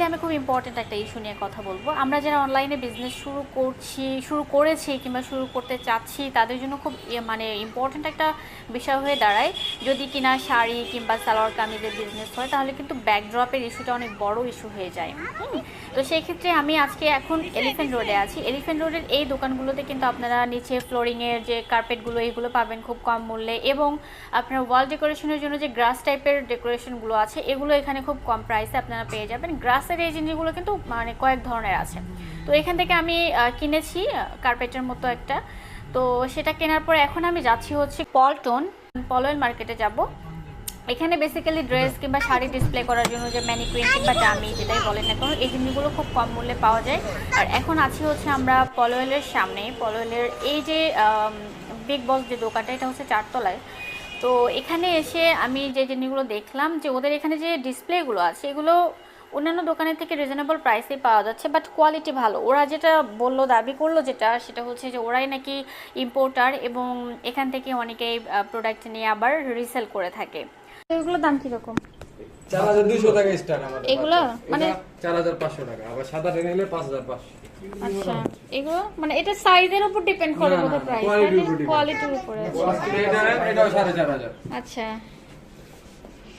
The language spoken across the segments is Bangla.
আমি খুব ইম্পর্টেন্ট একটা ইস্যু নিয়ে কথা বলবো। আমরা যারা অনলাইনে বিজনেস শুরু করেছি কিংবা শুরু করতে চাচ্ছি তাদের জন্য খুব মানে ইম্পর্টেন্ট একটা বিষয় হয়ে দাঁড়ায়। যদি কিনা শাড়ি কিংবা সালোয়ার কামিজের বিজনেস হয় তাহলে কিন্তু ব্যাকড্রপের ইস্যুটা অনেক বড় ইস্যু হয়ে যায়। তো সেই ক্ষেত্রে আমি আজকে এখন এলিফ্যান্ট রোডে আছি। এলিফ্যান্ট রোডের এই দোকানগুলোতে কিন্তু আপনারা নিচে ফ্লোরিংয়ের যে কার্পেটগুলো এগুলো পাবেন খুব কম মূল্যে, এবং আপনার ওয়াল ডেকোরেশনের জন্য যে গ্রাস টাইপের ডেকোরেশনগুলো আছে এগুলো এখানে খুব কম প্রাইসে আপনারা পেয়ে যাবেন। গ্রাসের এই জিনিসগুলো কিন্তু মানে কয়েক ধরনের আছে। তো এখান থেকে আমি কিনেছি কার্পেটের মতো একটা। তো সেটা কেনার পরে এখন আমি যাচ্ছি হচ্ছে পলয়েল মার্কেটে যাব। এখানে বেসিক্যালি ড্রেস কিংবা শাড়ি ডিসপ্লে করার জন্য যে ম্যানিকুইন কিংবা ডামি যেটাই বলেন না কেন এই জিনিসগুলো খুব কম মূল্যে পাওয়া যায়। আর এখন আছি হচ্ছে আমরা পলয়েলের সামনে। পলয়েলের এই যে বিগ বস যে দোকানটা এটা হচ্ছে 4 তলায়। তো এখানে এসে আমি যে জিনিসগুলো দেখলাম যে ওদের এখানে যে ডিসপ্লেগুলো আছে এগুলো অন্যান্য দোকানের থেকে রিজনেবল প্রাইসে পাওয়া যাচ্ছে, বাট কোয়ালিটি ভালো। ওরা যেটা বললো, দাবি করলো সেটা হচ্ছে যে ওরাই নাকি ইম্পোর্টার এবং এখান থেকে অনেকেই প্রোডাক্ট নিয়ে আবার রিসেল করে থাকে। এগুলোর দাম কিরকম? 4200 টাকা স্টার্ট আমাদের। এগুলো মানে 4500 টাকা, আবার সাদাটা নিলে 5500। আচ্ছা, এগুলো মানে এটা সাইজের উপর ডিপেন্ড করে বোধহয় প্রাইস, কোয়ালিটির উপরে। এটাও 4500। আচ্ছা,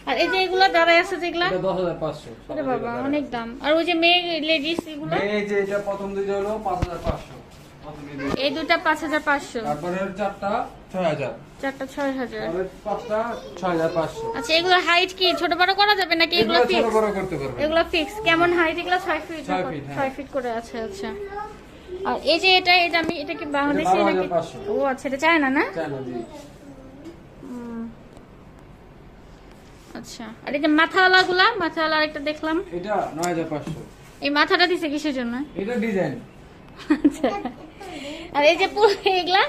আর এই যে এগুলো যারা আছে যেগুলা এটা 10500। আরে বাবা অনেক দাম। আর ওই যে মেয়ে লেডিস এগুলো, এই যে এটা প্রথম দুটো হলো 5500, এই দুটো 5500, তারপরে চারটা 6000, চারটা 6000, আর পাঁচটা 6500। আচ্ছা, এগুলো হাইট কি ছোট বড় করা যাবে নাকি এগুলো ছোট ফিক্স? বড় করতে পারবে। এগুলো ফিক্স কেমন হাইট? এগুলো 6 ফিট, 6 ফিট, 6 ফিট করে আছে। আচ্ছা, আর এই যে এটা আমি এটা কি বাংলাদেশি নাকি? 12500। ও আচ্ছা, এটা চায়না না? চায়না জি। আচ্ছা, আর এই যে মাথাওয়ালা একটা দেখলাম, এটা 9500। এই মাথাটা দিছে কিসের জন্য? এটা ডিজাইন। আচ্ছা, আর এই যে এগুলা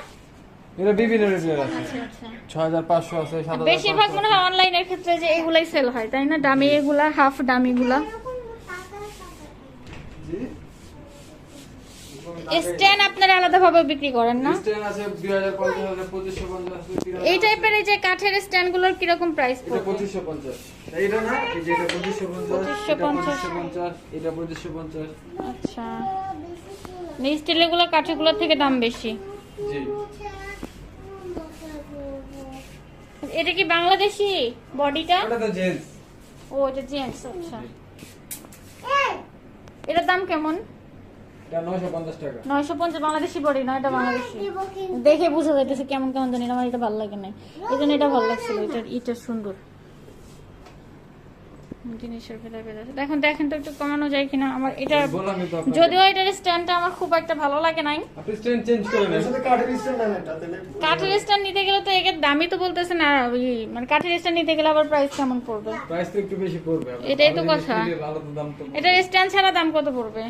এটা বিভিন্ন রেটের আছে। আচ্ছা আচ্ছা, 6500 আছে, 7500। বেশিরভাগ মনে হয় অনলাইনের ক্ষেত্রে যে এগুলাই সেল হয় তাই না? দামি এগুলা, হাফ দামিগুলা। জি, স্ট্যান্ড আপনারা আলাদাভাবে বিক্রি করেন না? স্ট্যান্ড আছে 2050 আছে, 2550 এই টাইপের এই যে কাঠের স্ট্যান্ডগুলোর কিরকম প্রাইস এটা পড়বে? 2550। এইটা না, এই যে এটা 2550, 2550, এটা 2550। আচ্ছা, স্টিলের গুলো কাঠের গুলোর থেকে দাম বেশি। জি, এটা কি বাংলাদেশি বডিটা? এটা তো জেন্টস। ও এটা জেন্টস। আচ্ছা, এটার দাম কেমন? এটা 950 টাকা। 950 বাংলাদেশি বডি না, এটা বাংলাদেশি। দেখে বোঝা যাইতেছে কেমন কেমন জানি না, আমার এটা ভালো লাগে না, এই জন্য এটা ভালো লাগছিল। এটা সুন্দর জিনিসের দেখেন তো একটু কমানো যায় কিনা। আমার এটা বললামই তো আপনাকে। যদিও এটার স্ট্যান্ডটা আমার খুব একটা ভালো লাগে নাই। আপনি স্ট্যান্ড চেঞ্জ করে নেন। কাঠের স্ট্যান্ড নিতে গেলে তো এর দামই তো বলতেছে না, মানে কাঠের স্ট্যান্ড নিতে গেলে আবার প্রাইস কেমন পড়বে? প্রাইস তো একটু বেশি পড়বে। এটাই তো কথা। ভালো তো দাম তো। এটার স্ট্যান্ড ছাড়া দাম কত পড়বে?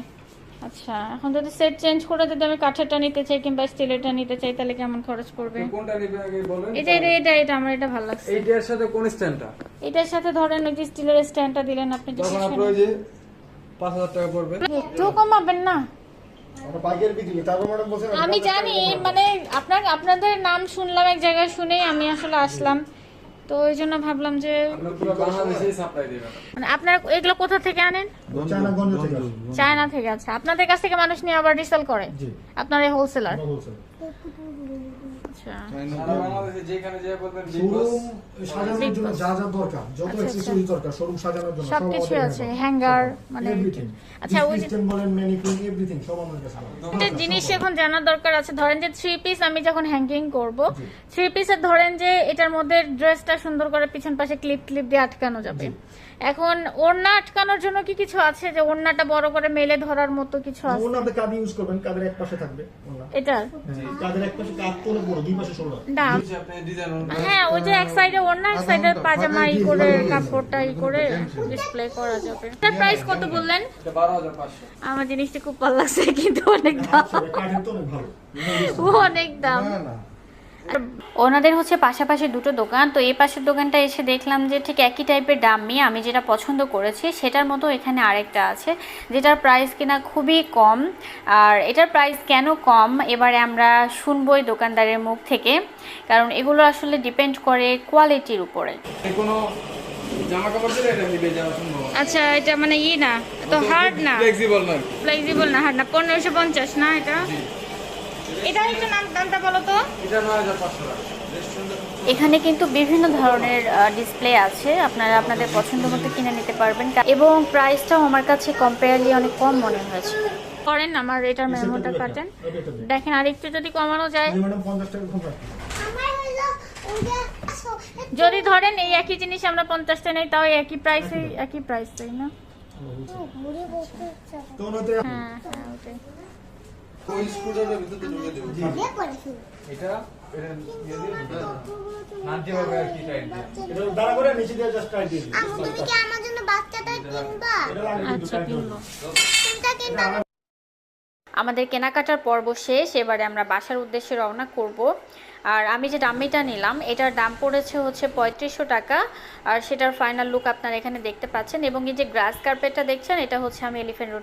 আচ্ছা, এখন যদি সেট চেঞ্জ করে যদি আমি কাঠেরটা নিতে চাই কিংবা স্টিলেরটা নিতে চাই তাহলে কেমন খরচ পড়বে? কোনটা নেবেন আগে বলেন। এটা আমার এটা ভালো লাগছে। এইটার সাথে কোন স্ট্যান্ডটা? এটার সাথে ধরেন ওই যে স্টিলের স্ট্যান্ডটা দিলেন আপনি, যে তখন আপনার ওই যে 5000 টাকা পড়বে। একটু কমাবেন না? আমি জানি, মানে আপনাদের নাম শুনলাম এক জায়গায়, শুনেই আমি আসলে আসলাম, তো ওই জন্য ভাবলাম যে আপনার পুরো বাংলাদেশেই সাপ্লাই দিবেন। মানে আপনারা এগুলো কোথা থেকে আনেন? চায়না থেকে। আচ্ছা, আপনাদের কাছ থেকে মানুষ নিয়ে আবার রিসেল করে? আপনারা হোলসেলার? আচ্ছা, সারা বাংলাদেশে যেখানে যে বলবেন শোরুম সাজানোর জন্য যা যা দরকার, যত অ্যাকসেসরিজ দরকার শোরুম সাজানোর জন্য সবকিছু আছে, হ্যাঙ্গার মানে এভরিথিং। আচ্ছা, ওই যে সিস্টেম বলেন, ম্যানিকুইন, এভরিথিং সব আমাদের কাছে পাবেন। একটা জিনিস এখন জানার দরকার আছে। ধরেন যে 3 পিস আমি যখন হ্যাঙ্গিং করব, 3 পিসের ধরেন যে এটার মধ্যে ড্রেসটা সুন্দর করে পিছন পাশে ক্লিপ দিয়ে আটকানো যাবে। এখন ওড়না আটকানোর জন্য কি কিছু আছে যে ওড়নাটা বড় করে মেলে ধরার মতো কিছু আছে? ওনাতে কাঁধ ইউজ করবেন, কাঁধের এক পাশে থাকবে ওনা। এটা কাঁধের এক পাশে কাঁধ করে বড়, দুই পাশে শোল্ডার। না, আপনি ডিজাইন অনুযায়ী হ্যাঁ, ওই যে এক সাইডে ওড়না, এক সাইডে পাজামা করে কাপড়টা করে ডিসপ্লে করা যাবে। এটার প্রাইস কত বললেন? এটা 12500। আমার জিনিসটা খুব ভালো লাগছে কিন্তু অনেক দাম, কাঁধের তো অনেক ভালো। অনেক দাম। ওনাদের হচ্ছে পাশাপাশি দুটো দোকান। তো এই পাশের দোকানটা এসে দেখলাম যে ঠিক একই টাইপের ডাম্মি আমি যেটা পছন্দ করেছি সেটার মতো এখানে আরেকটা আছে যেটার প্রাইস কিনা খুবই কম। আর এটার প্রাইস কেন কম এবারে আমরা শুনবই দোকানদারের মুখ থেকে, কারণ এগুলো আসলে ডিপেন্ড করে কোয়ালিটির উপরে। কোনো জামা কাপড় দিলে এটা নিবে যাওয়া সম্ভব না। আচ্ছা এটা মানে না তো হার্ড না, ফ্লেক্সিবল না। ফ্লেক্সিবল না, হার্ড না। 1550 না এটা? এটা একটু দামটা বলো তো। এটা 9500 টাকা। এখানে কিন্তু বিভিন্ন ধরনের ডিসপ্লে আছে, আপনারা আপনাদের পছন্দ মতো কিনে নিতে পারবেন এবং প্রাইসটাও আমার কাছে কম্পেয়ারলি অনেক কম মনে হয়েছে। করেন আমার এটার মেমোটা কাটেন, দেখেন আরেকটু যদি কমানো যায়। ম্যাডাম 50 টাকা কম রাখি। যদি ধরেন এই একই জিনিস আমরা 50টা নেই, তাও একই প্রাইস, তাই না? তো ওনাতে হ্যাঁ হ্যাঁ ওটাই। ওই স্ক্রুটার ভিতরে ঢুকে দেব। এটা এটা দিয়ে দিয়ে নানটি হবে আর কি টাইট দিয়ে। এটা দাঁড়া করে নিচে দিয়ে জাস্ট টাইট দিয়ে দিন। তুমি কি আমার জন্য বাচ্চাটা কিনবা? এটা লাগে কিন্তু আচ্ছা টাইট কিনবো। কোনটা কিনবা? আমাদের কেনাকাটার পর্ব শেষ, এবারে আমরা বাসার উদ্দেশ্যে রওনা করব। আর আমি যে ডাম্মিটা নিলাম এটার দাম পড়েছে হচ্ছে 3500 টাকা, আর সেটার ফাইনাল লুক আপনারা এখানে দেখতে পাচ্ছেন। এবং এই যে গ্রাস কার্পেটটা দেখছেন এটা হচ্ছে আমি এলিফ্যান্ট রোড